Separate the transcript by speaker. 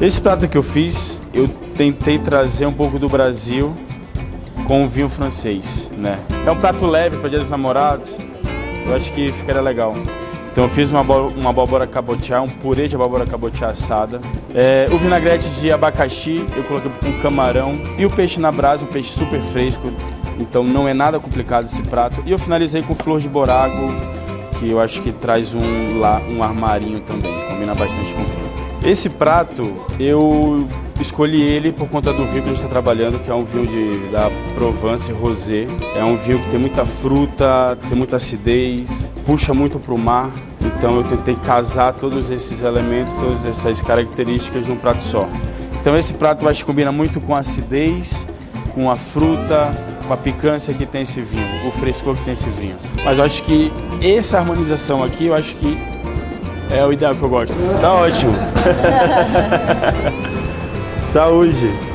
Speaker 1: Esse prato que eu fiz, eu tentei trazer um pouco do Brasil com o vinho francês, né? É um prato leve para Dia dos Namorados, eu acho que ficaria legal. Então eu fiz uma abóbora cabotiá, um purê de abóbora cabotiá assada. O vinagrete de abacaxi, eu coloquei com camarão. E o peixe na brasa, um peixe super fresco. Então não é nada complicado esse prato. E eu finalizei com flor de borago, que eu acho que traz um ar marinho também, combina bastante com o vinho. Esse prato, eu escolhi ele por conta do vinho que a gente está trabalhando, que é um vinho da Provence Rosé. É um vinho que tem muita fruta, tem muita acidez, puxa muito para o mar. Então eu tentei casar todos esses elementos, todas essas características num prato só. Então esse prato vai combinar muito com a acidez, com a fruta, com a picância que tem esse vinho, o frescor que tem esse vinho. Mas eu acho que essa harmonização aqui, eu acho que é o ideal que eu gosto. Tá ótimo. Saúde.